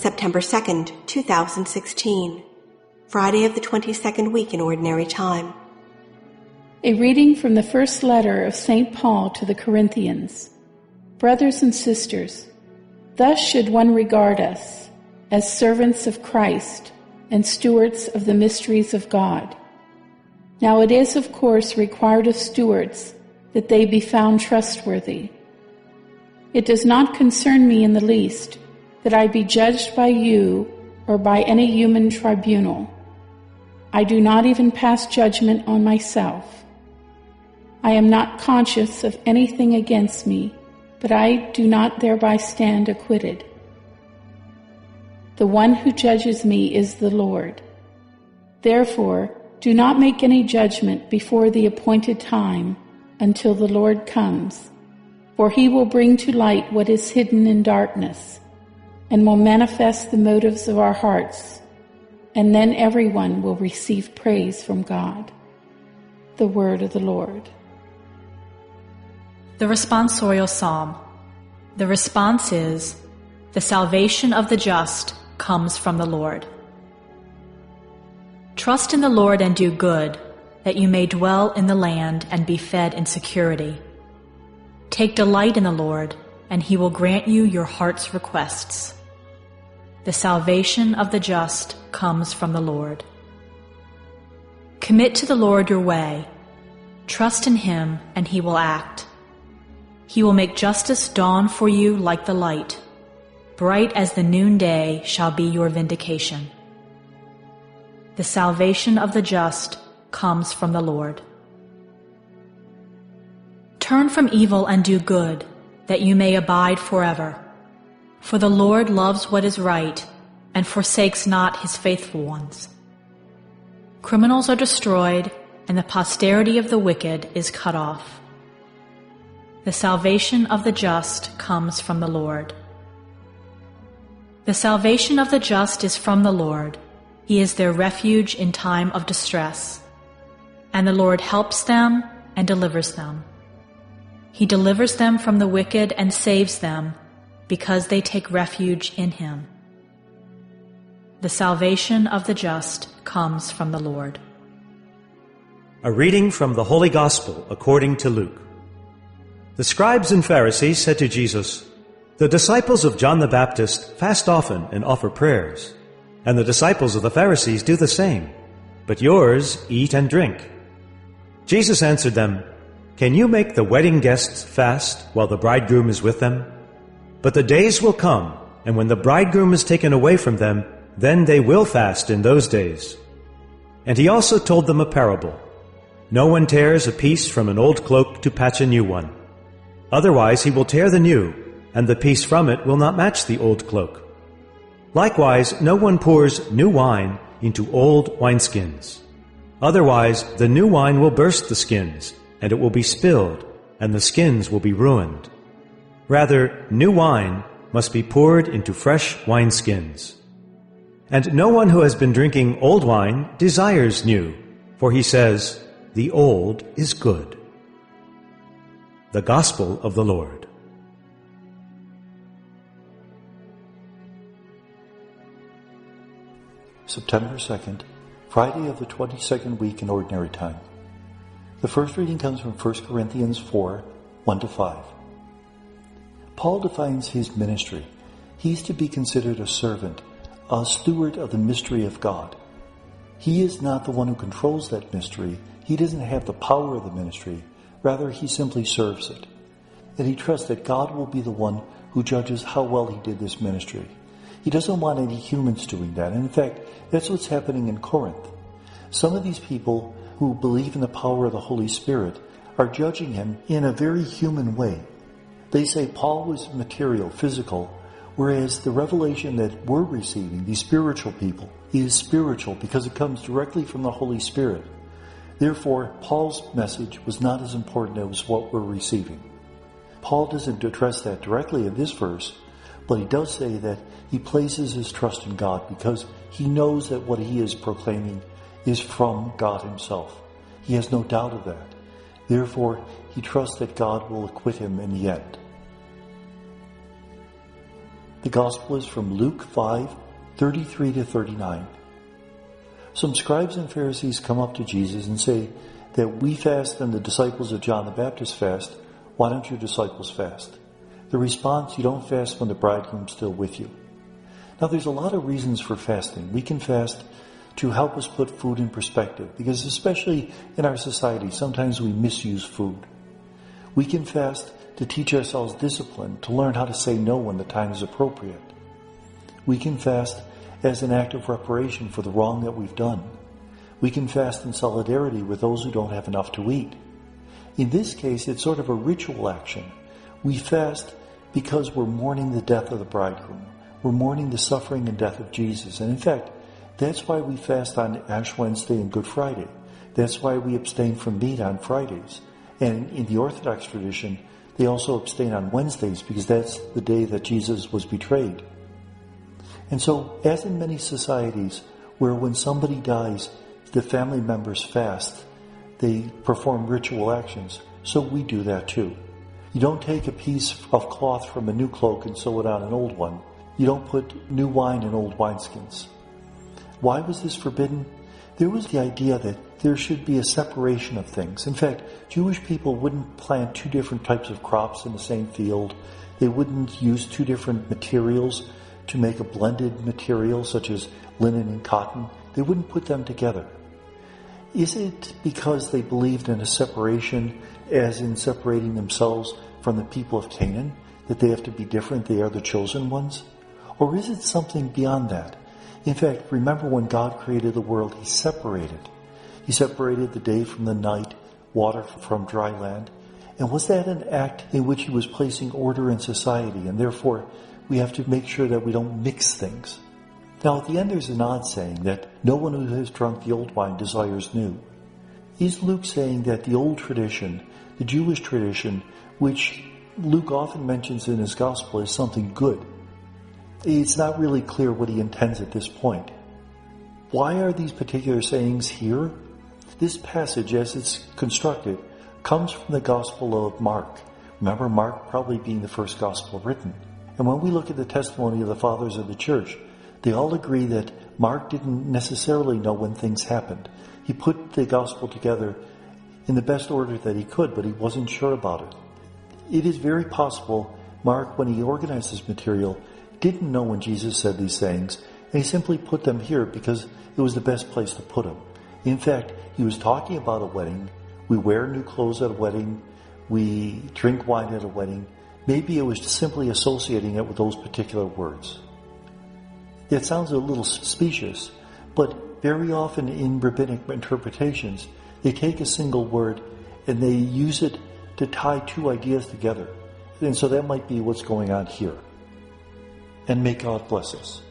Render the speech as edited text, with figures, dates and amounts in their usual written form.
September 2nd, 2016, Friday of the 22nd week in Ordinary Time. A reading from the first letter of St. Paul to the Corinthians. Brothers and sisters, thus should one regard us, as servants of Christ and stewards of the mysteries of God. Now it is, of course, required of stewards that they be found trustworthy. It does not concern me in the least that I be judged by you or by any human tribunal. I do not even pass judgment on myself. I am not conscious of anything against me, but I do not thereby stand acquitted. The one who judges me is the Lord. Therefore, do not make any judgment before the appointed time until the Lord comes, for he will bring to light what is hidden in darkness, and will manifest the motives of our hearts, and then everyone will receive praise from God. The word of the Lord. The responsorial psalm. The response is, "The salvation of the just comes from the Lord." Trust in the Lord and do good, that you may dwell in the land and be fed in security. Take delight in the Lord, and he will grant you your heart's requests. The salvation of the just comes from the Lord. Commit to the Lord your way. Trust in him, and he will act. He will make justice dawn for you like the light. Bright as the noonday shall be your vindication. The salvation of the just comes from the Lord. Turn from evil and do good, that you may abide forever. For the Lord loves what is right, and forsakes not his faithful ones. Criminals are destroyed, and the posterity of the wicked is cut off. The salvation of the just comes from the Lord. The salvation of the just is from the Lord. He is their refuge in time of distress. And the Lord helps them and delivers them. He delivers them from the wicked and saves them, because they take refuge in him. The salvation of the just comes from the Lord. A reading from the Holy Gospel according to Luke. The scribes and Pharisees said to Jesus, "The disciples of John the Baptist fast often and offer prayers, and the disciples of the Pharisees do the same, but yours eat and drink." Jesus answered them, "Can you make the wedding guests fast while the bridegroom is with them? But the days will come, and when the bridegroom is taken away from them, then they will fast in those days." And he also told them a parable. "No one tears a piece from an old cloak to patch a new one. Otherwise he will tear the new, and the piece from it will not match the old cloak. Likewise, no one pours new wine into old wineskins. Otherwise, the new wine will burst the skins, and it will be spilled, and the skins will be ruined. Rather, new wine must be poured into fresh wineskins. And no one who has been drinking old wine desires new, for he says, 'The old is good.'" The Gospel of the Lord. September 2nd, Friday of the 22nd week in Ordinary Time. The first reading comes from 1 Corinthians 4, 1-5. Paul defines his ministry. He's to be considered a servant, a steward of the mystery of God. He is not the one who controls that mystery. He doesn't have the power of the ministry. Rather, he simply serves it. And he trusts that God will be the one who judges how well he did this ministry. He doesn't want any humans doing that. And in fact, that's what's happening in Corinth. Some of these people who believe in the power of the Holy Spirit are judging him in a very human way. They say Paul was material, physical, whereas the revelation that we're receiving, these spiritual people, is spiritual because it comes directly from the Holy Spirit. Therefore, Paul's message was not as important as what we're receiving. Paul doesn't address that directly in this verse, but he does say that he places his trust in God because he knows that what he is proclaiming is from God himself. He has no doubt of that. Therefore, he trusts that God will acquit him in the end. The Gospel is from Luke 5:33-39. Some scribes and Pharisees come up to Jesus and say that we fast and the disciples of John the Baptist fast. Why don't your disciples fast? The response, you don't fast when the bridegroom's still with you. Now there's a lot of reasons for fasting. We can fast to help us put food in perspective, because especially in our society, sometimes we misuse food. We can fast to teach ourselves discipline, to learn how to say no when the time is appropriate. We can fast as an act of reparation for the wrong that we've done. We can fast in solidarity with those who don't have enough to eat. In this case, it's sort of a ritual action. We fast because we're mourning the death of the bridegroom. We're mourning the suffering and death of Jesus. And in fact, that's why we fast on Ash Wednesday and Good Friday. That's why we abstain from meat on Fridays. And in the Orthodox tradition, they also abstain on Wednesdays because that's the day that Jesus was betrayed. And so, as in many societies where when somebody dies, the family members fast, they perform ritual actions, so we do that too. You don't take a piece of cloth from a new cloak and sew it on an old one. You don't put new wine in old wineskins. Why was this forbidden? There was the idea that there should be a separation of things. In fact, Jewish people wouldn't plant two different types of crops in the same field. They wouldn't use two different materials to make a blended material such as linen and cotton. They wouldn't put them together. Is it because they believed in a separation, as in separating themselves from the people of Canaan, that they have to be different, they are the chosen ones? Or is it something beyond that? In fact, remember when God created the world, He separated. He separated the day from the night, water from dry land. And was that an act in which He was placing order in society? And therefore, we have to make sure that we don't mix things. Now, at the end, there's an odd saying that no one who has drunk the old wine desires new. Is Luke saying that the old tradition, the Jewish tradition, which Luke often mentions in his gospel, is something good? It's not really clear what he intends at this point. Why are these particular sayings here? This passage, as it's constructed, comes from the Gospel of Mark. Remember, Mark probably being the first gospel written. And when we look at the testimony of the fathers of the church, they all agree that Mark didn't necessarily know when things happened. He put the gospel together in the best order that he could, but he wasn't sure about it. It is very possible Mark, when he organized his material, didn't know when Jesus said these sayings, and he simply put them here because it was the best place to put them. In fact, he was talking about a wedding. We wear new clothes at a wedding. We drink wine at a wedding. Maybe it was simply associating it with those particular words. It sounds a little specious, but very often in rabbinic interpretations, they take a single word and they use it to tie two ideas together. And so that might be what's going on here. And may God bless us.